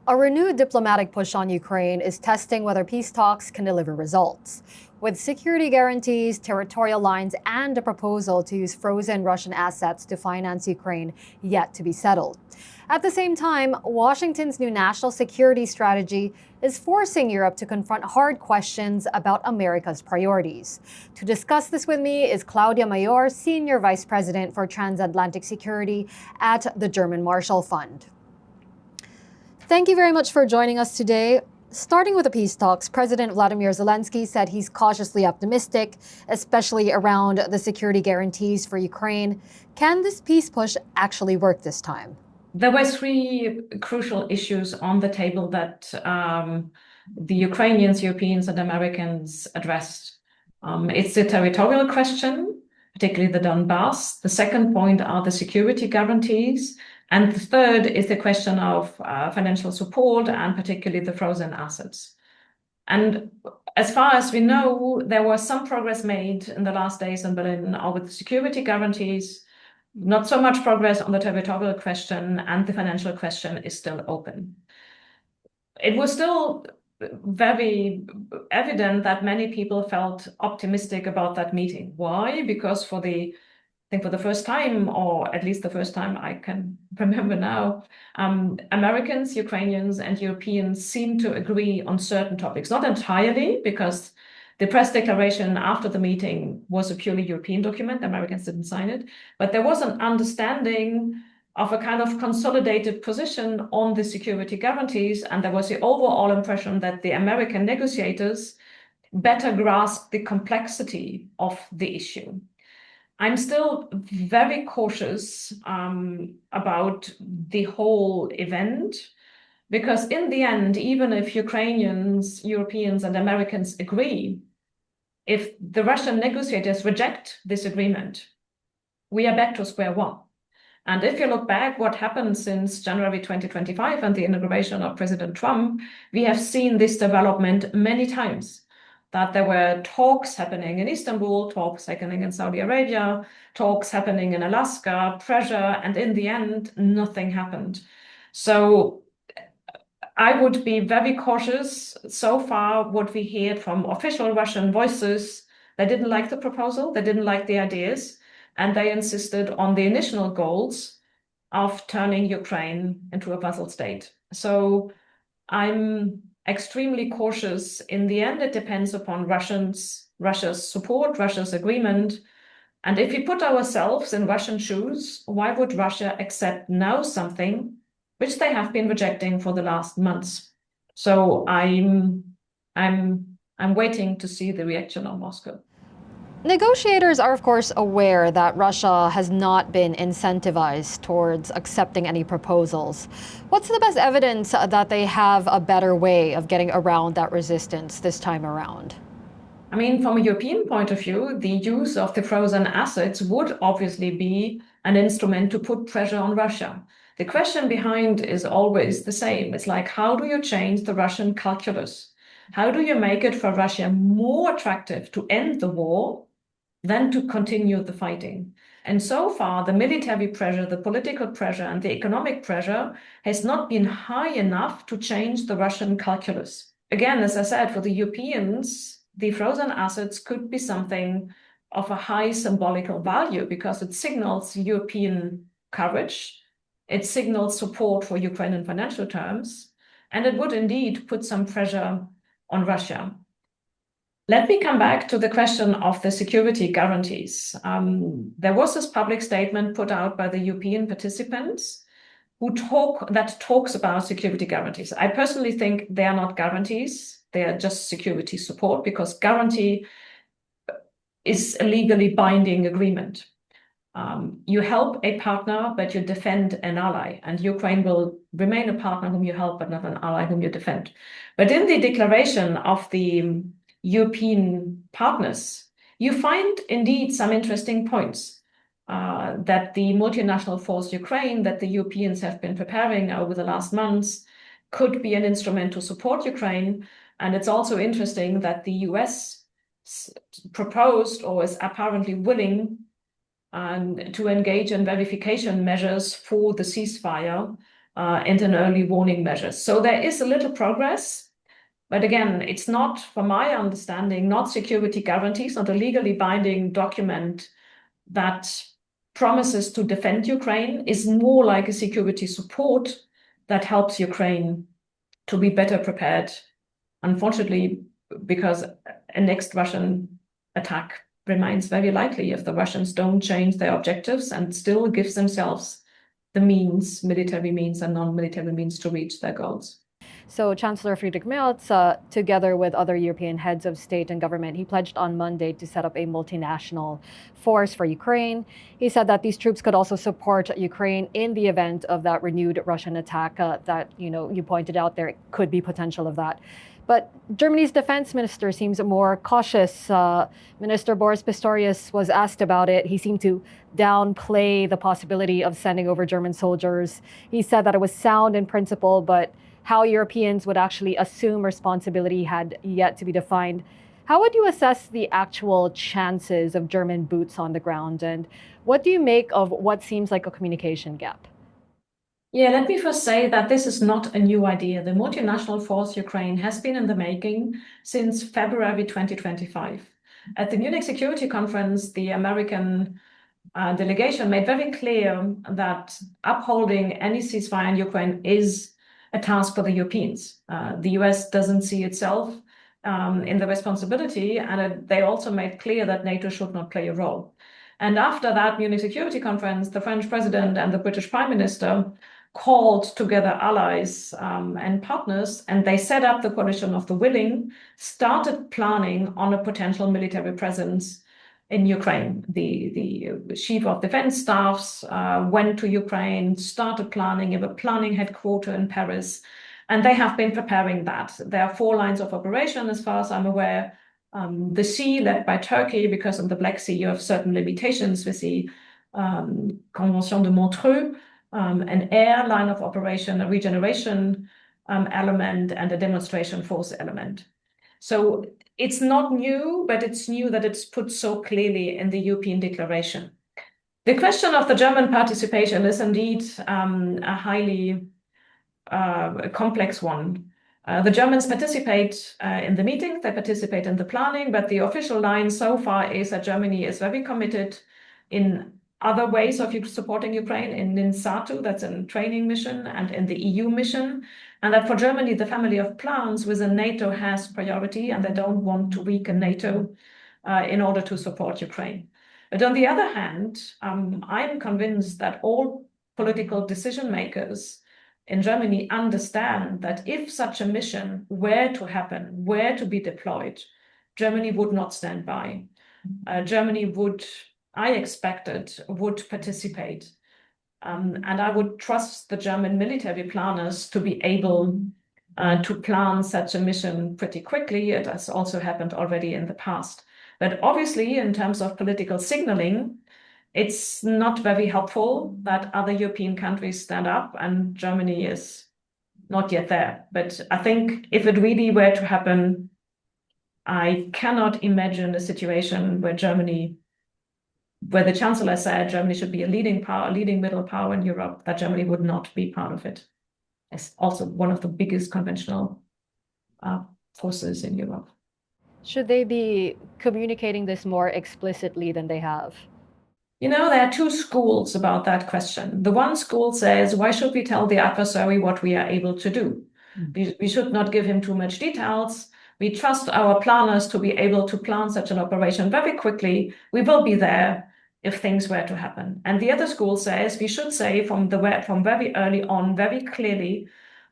A renewed diplomatic push on Ukraine is testing whether peace talks can deliver results. With security guarantees, territorial lines, and a proposal to use frozen Russian assets to finance Ukraine yet to be settled. At the same time, Washington's new national security strategy is forcing Europe to confront hard questions about America's priorities. To discuss this with me is Claudia Major, Senior Vice President for Transatlantic Security at the German Marshall Fund. Thank you very much for joining us today. Starting with the peace talks, President Vladimir Zelensky said he's cautiously optimistic, especially around the security guarantees for Ukraine. Can this peace push actually work this time? There were three crucial issues on the table that the Ukrainians, Europeans, and Americans addressed. It's the territorial question, particularly the Donbass. The second point are the security guarantees. And the third is the question of financial support and particularly the frozen assets. And as far as we know, there was some progress made in the last days in Berlin over the security guarantees. Not so much progress on the territorial question, and the financial question is still open. It was still very evident that many people felt optimistic about that meeting. Why? Because for the first time, or at least the first time I can remember now, Americans, Ukrainians, and Europeans seem to agree on certain topics. Not entirely, because the press declaration after the meeting was a purely European document. Americans didn't sign it. But there was an understanding of a kind of consolidated position on the security guarantees. And there was the overall impression that the American negotiators better grasped the complexity of the issue. I'm still very cautious about the whole event, because in the end, even if Ukrainians, Europeans, and Americans agree, if the Russian negotiators reject this agreement, we are back to square one. And if you look back, what happened since January 2025 and the inauguration of President Trump, we have seen this development many times. That there were talks happening in Istanbul, talks happening in Saudi Arabia, talks happening in Alaska, pressure, and in the end, nothing happened. So I would be very cautious. So far, what we hear from official Russian voices, they didn't like the proposal, they didn't like the ideas, and they insisted on the initial goals of turning Ukraine into a vassal state. So I'm extremely cautious. In the end, it depends upon Russia's support, Russia's agreement. And if we put ourselves in Russian shoes, why would Russia accept now something which they have been rejecting for the last months? So I'm waiting to see the reaction of Moscow. Negotiators are, of course, aware that Russia has not been incentivized towards accepting any proposals. What's the best evidence that they have a better way of getting around that resistance this time around? I mean, from a European point of view, the use of the frozen assets would obviously be an instrument to put pressure on Russia. The question behind is always the same. It's like, how do you change the Russian calculus? How do you make it for Russia more attractive to end the war than to continue the fighting? And so far, the military pressure, the political pressure, and the economic pressure has not been high enough to change the Russian calculus. Again, as I said, for the Europeans, the frozen assets could be something of a high symbolical value because it signals European courage, it signals support for Ukraine in financial terms, and it would indeed put some pressure on Russia. Let me come back to the question of the security guarantees. There was this public statement put out by the European participants that talks about security guarantees. I personally think they are not guarantees. They are just security support, because guarantee is a legally binding agreement. You help a partner, but you defend an ally, and Ukraine will remain a partner whom you help, but not an ally whom you defend. But in the declaration of the European partners, you find indeed some interesting points. That the multinational force Ukraine that the Europeans have been preparing over the last months could be an instrument to support Ukraine. And it's also interesting that the US proposed, or is apparently willing, to engage in verification measures for the ceasefire and an early warning measures. So there is a little progress. But again, it's not, from my understanding, not security guarantees, not a legally binding document that promises to defend Ukraine, is more like a security support that helps Ukraine to be better prepared, unfortunately, because a next Russian attack remains very likely if the Russians don't change their objectives and still gives themselves the means, military means and non-military means, to reach their goals. So Chancellor Friedrich Merz, together with other European heads of state and government, he pledged on Monday to set up a multinational force for Ukraine. He said that these troops could also support Ukraine in the event of that renewed Russian attack that, you pointed out there could be potential of that. But Germany's defense minister seems more cautious. Minister Boris Pistorius was asked about it. He seemed to downplay the possibility of sending over German soldiers. He said that it was sound in principle, but how Europeans would actually assume responsibility had yet to be defined. How would you assess the actual chances of German boots on the ground? And what do you make of what seems like a communication gap? Yeah, let me first say that this is not a new idea. The multinational force Ukraine has been in the making since February 2025. At the Munich Security Conference, the American delegation made very clear that upholding any ceasefire in Ukraine is a task for the Europeans. The US doesn't see itself in the responsibility, and they also made clear that NATO should not play a role. And after that Munich Security Conference, the French president and the British Prime Minister called together allies and partners, and they set up the coalition of the willing, started planning on a potential military presence in Ukraine. The chief of defense staffs went to Ukraine, started planning, a planning headquarters in Paris, and they have been preparing that. There are 4 lines of operation, as far as I'm aware. The sea, led by Turkey, because in the Black Sea you have certain limitations with the Convention de Montreux, an air line of operation, a regeneration element, and a demonstration force element. So it's not new, but it's new that it's put so clearly in the European declaration. The question of the German participation is indeed a highly complex one. The Germans participate in the meeting, they participate in the planning, but the official line so far is that Germany is very committed in other ways of supporting Ukraine, in NINSATU, that's a training mission, and in the EU mission, and that for Germany, the family of plans within NATO has priority, and they don't want to weaken NATO in order to support Ukraine. But on the other hand, I'm convinced that all political decision makers in Germany understand that if such a mission were to happen, were to be deployed, Germany would not stand by. Germany would, I expected, would participate. And I would trust the German military planners to be able to plan such a mission pretty quickly. It has also happened already in the past. But obviously, in terms of political signaling, it's not very helpful that other European countries stand up, and Germany is not yet there. But I think if it really were to happen, I cannot imagine a situation where the Chancellor said Germany should be a leading power, a leading middle power in Europe, that Germany would not be part of it. It's also one of the biggest conventional forces in Europe. Should they be communicating this more explicitly than they have? There are 2 schools about that question. The one school says, why should we tell the adversary what we are able to do? We should not give him too much details. We trust our planners to be able to plan such an operation very quickly. We will be there if things were to happen. And the other school says we should say from very early on, very clearly,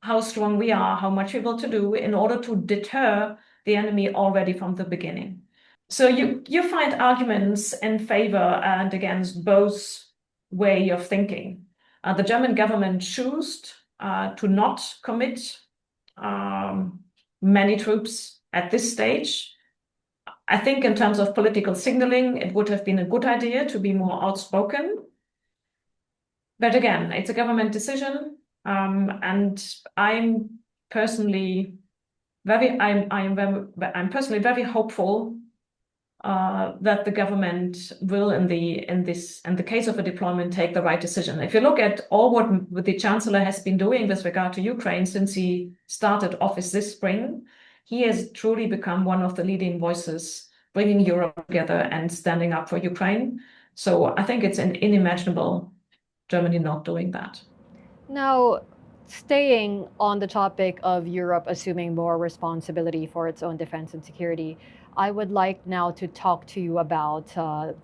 how strong we are, how much we're able to do in order to deter the enemy already from the beginning. So you find arguments in favor and against both way of thinking. The German government chose to not commit many troops at this stage. I think in terms of political signaling, it would have been a good idea to be more outspoken. But again, it's a government decision, and I'm personally very hopeful that the government will, in the case of a deployment, take the right decision. If you look at all what the Chancellor has been doing with regard to Ukraine since he started office this spring, he has truly become one of the leading voices, bringing Europe together and standing up for Ukraine. So I think it's unimaginable Germany not doing that. Now, staying on the topic of Europe assuming more responsibility for its own defense and security, I would like now to talk to you about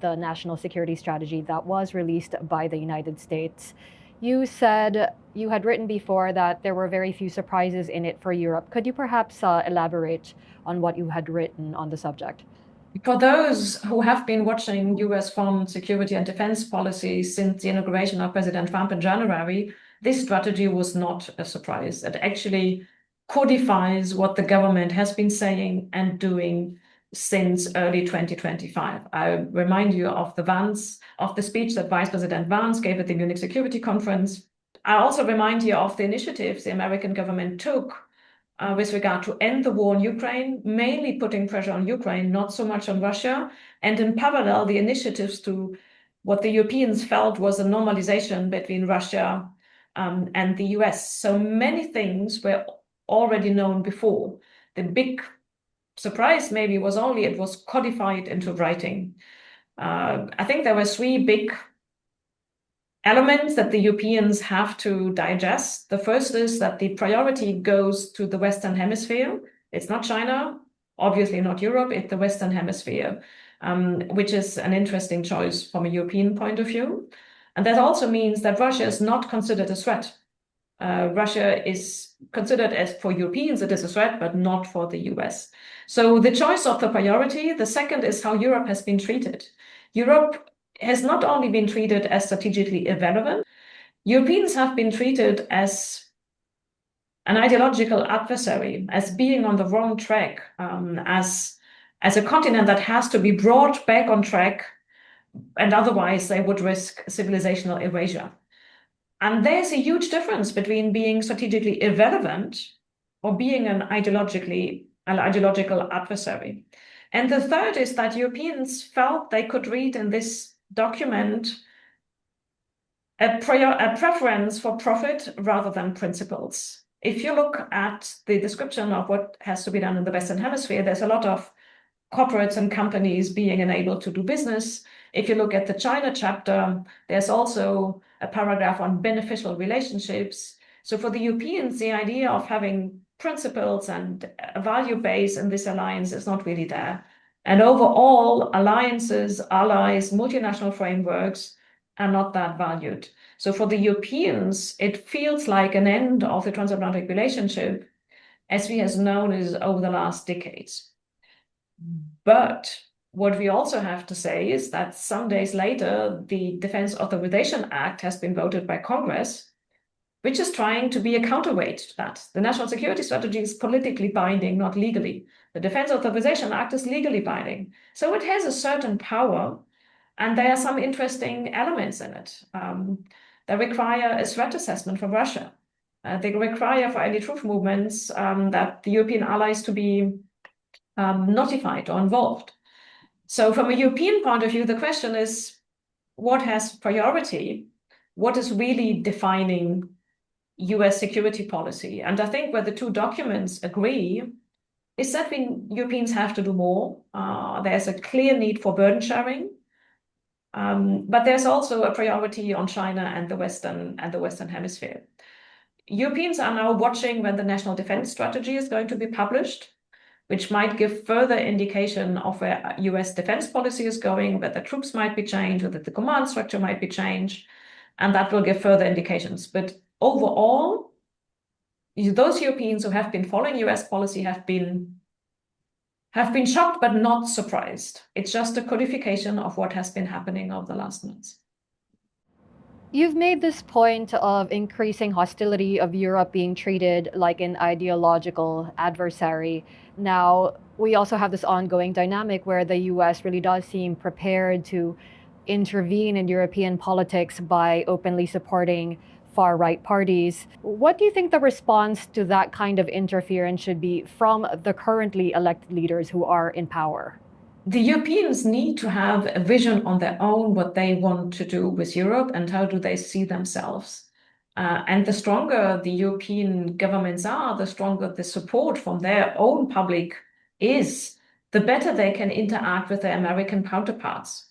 the national security strategy that was released by the United States. You said you had written before that there were very few surprises in it for Europe. Could you perhaps elaborate on what you had written on the subject? For those who have been watching US foreign security and defense policy since the inauguration of President Trump in January, this strategy was not a surprise. It actually codifies what the government has been saying and doing since early 2025. I remind you of the speech that Vice President Vance gave at the Munich Security Conference. I also remind you of the initiatives the American government took with regard to end the war in Ukraine, mainly putting pressure on Ukraine, not so much on Russia, and in parallel, the initiatives to what the Europeans felt was a normalization between Russia and the US. So many things were already known before. The big surprise maybe was only it was codified into writing. I think there were three big elements that the Europeans have to digest. The first is that the priority goes to the Western Hemisphere. It's not China, obviously not Europe, it's the Western Hemisphere, which is an interesting choice from a European point of view. And that also means that Russia is not considered a threat. Russia is considered, as for Europeans, it is a threat, but not for the US. So the choice of the priority. The second is how Europe has been treated. Europe has not only been treated as strategically irrelevant, Europeans have been treated as an ideological adversary, as being on the wrong track, as a continent that has to be brought back on track, and otherwise they would risk civilizational erasure. And there's a huge difference between being strategically irrelevant or being an ideological adversary. And the third is that Europeans felt they could read in this document a preference for profit rather than principles. If you look at the description of what has to be done in the Western Hemisphere, there's a lot of corporates and companies being enabled to do business. If you look at the China chapter, there's also a paragraph on beneficial relationships. So for the Europeans, the idea of having principles and a value base in this alliance is not really there. And overall, alliances, allies, multinational frameworks are not that valued. So for the Europeans, it feels like an end of the transatlantic relationship as we have known is over the last decades. But what we also have to say is that some days later, the Defense Authorization Act has been voted by Congress, which is trying to be a counterweight to that. The national security strategy is politically binding, not legally. The Defense Authorization Act is legally binding. So it has a certain power, and there are some interesting elements in it. They require a threat assessment from Russia. They require for any troop movements that the European allies to be notified or involved. So from a European point of view, the question is, what has priority? What is really defining US security policy? And I think where the two documents agree is that Europeans have to do more. There's a clear need for burden sharing. But there's also a priority on China and the Western Hemisphere. Europeans are now watching when the National Defense Strategy is going to be published, which might give further indication of where US defense policy is going, whether troops might be changed, whether the command structure might be changed, and that will give further indications. But overall, those Europeans who have been following US policy have been shocked but not surprised. It's just a codification of what has been happening over the last months. You've made this point of increasing hostility of Europe being treated like an ideological adversary. Now, we also have this ongoing dynamic where the US really does seem prepared to intervene in European politics by openly supporting far-right parties. What do you think the response to that kind of interference should be from the currently elected leaders who are in power? the Europeans need to have a vision on their own, what they want to do with Europe and how do they see themselves. And the stronger the European governments are, the stronger the support from their own public is, the better they can interact with their American counterparts.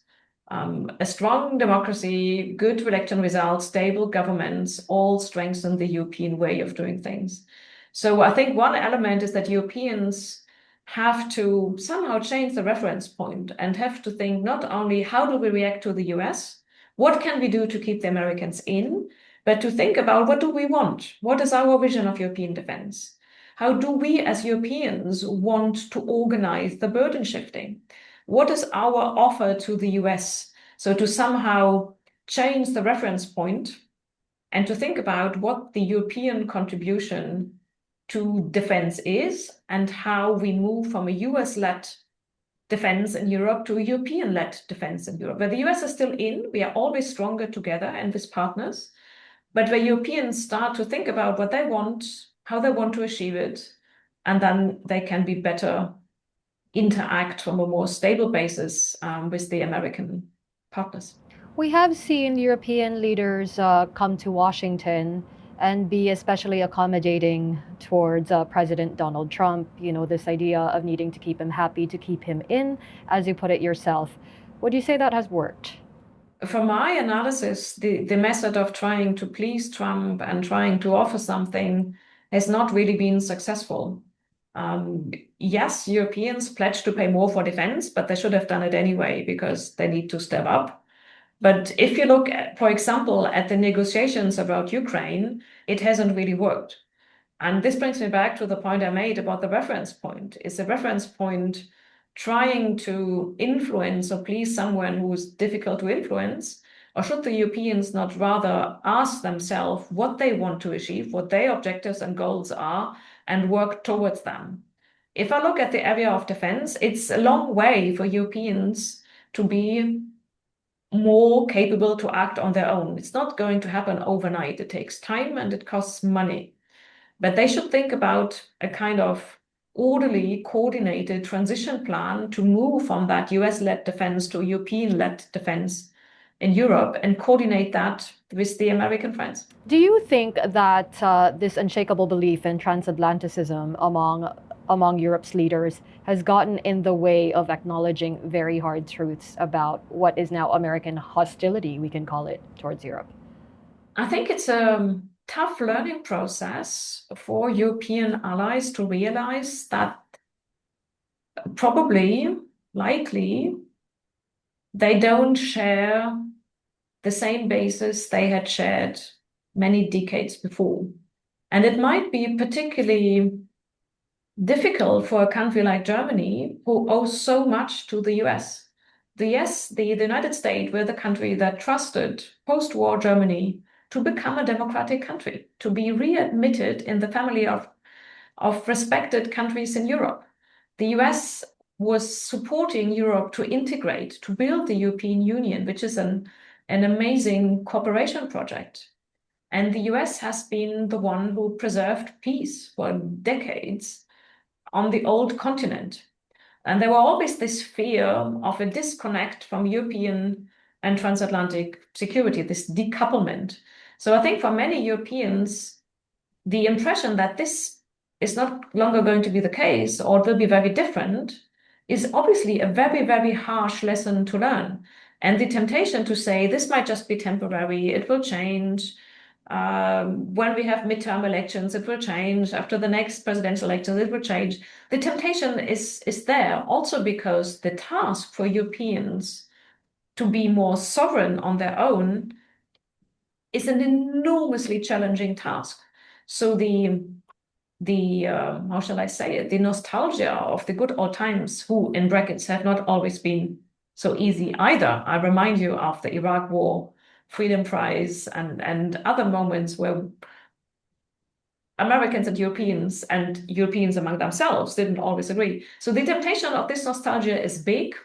A strong democracy, good election results, stable governments all strengthen the European way of doing things. So I think one element is that Europeans have to somehow change the reference point and have to think not only how do we react to the US, what can we do to keep the Americans in, but to think about what do we want? What is our vision of European defense? How do we as Europeans want to organize the burden shifting? What is our offer to the US? So to somehow change the reference point and to think about what the European contribution to defense is and how we move from a US-led defense in Europe to a European-led defense in Europe. Where the US is still in, we are always stronger together and with partners, but where Europeans start to think about what they want, how they want to achieve it, and then they can be better interact from a more stable basis with the American partners. We have seen European leaders come to Washington and be especially accommodating towards President Donald Trump. You know, this idea of needing to keep him happy, to keep him in, as you put it yourself. Would you say that has worked? From my analysis, the method of trying to please Trump and trying to offer something has not really been successful. Yes, Europeans pledged to pay more for defense, but they should have done it anyway because they need to step up. But if you look at, for example, at the negotiations about Ukraine, it hasn't really worked. And this brings me back to the point I made about the reference point. Is the reference point trying to influence or please someone who is difficult to influence? Or should the Europeans not rather ask themselves what they want to achieve, what their objectives and goals are, and work towards them? If I look at the area of defense, it's a long way for Europeans to be more capable to act on their own. It's not going to happen overnight. It takes time and it costs money. But they should think about a kind of orderly, coordinated transition plan to move from that US-led defense to European-led defense in Europe and coordinate that with the American friends. Do you think that this unshakable belief in transatlanticism among Europe's leaders has gotten in the way of acknowledging very hard truths about what is now American hostility, we can call it, towards Europe? I think it's a tough learning process for European allies to realize that probably, likely, they don't share the same basis they had shared many decades before. And it might be particularly difficult for a country like Germany, who owes so much to the US. The United States were the country that trusted post-war Germany to become a democratic country, to be readmitted in the family of respected countries in Europe. The US was supporting Europe to integrate, to build the European Union, which is an amazing cooperation project. And the US has been the one who preserved peace for decades on the old continent. And there was always this fear of a disconnect from European and transatlantic security, this decouplement. So I think for many Europeans, the impression that this is not longer going to be the case or it will be very different is obviously a very, very harsh lesson to learn. And the temptation to say this might just be temporary, it will change. When we have midterm elections, it will change. After the next presidential elections, it will change. The temptation is there also because the task for Europeans to be more sovereign on their own is an enormously challenging task. So the how shall I say it, the nostalgia of the good old times, who in brackets have not always been so easy either. I remind you of the Iraq War, Freedom Prize, and other moments where Americans and Europeans among themselves didn't always agree. So the temptation of this nostalgia is big,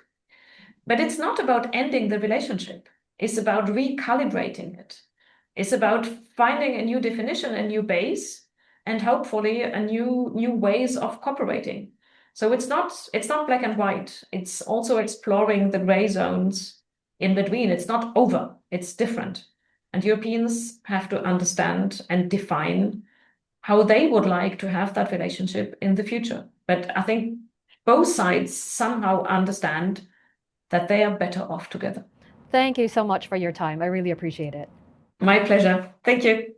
but it's not about ending the relationship. It's about recalibrating it. It's about finding a new definition, a new base, and hopefully a new ways of cooperating. So it's not black and white. It's also exploring the gray zones in between. It's not over, it's different. And Europeans have to understand and define how they would like to have that relationship in the future. But I think both sides somehow understand that they are better off together. Thank you so much for your time. I really appreciate it. My pleasure. Thank you.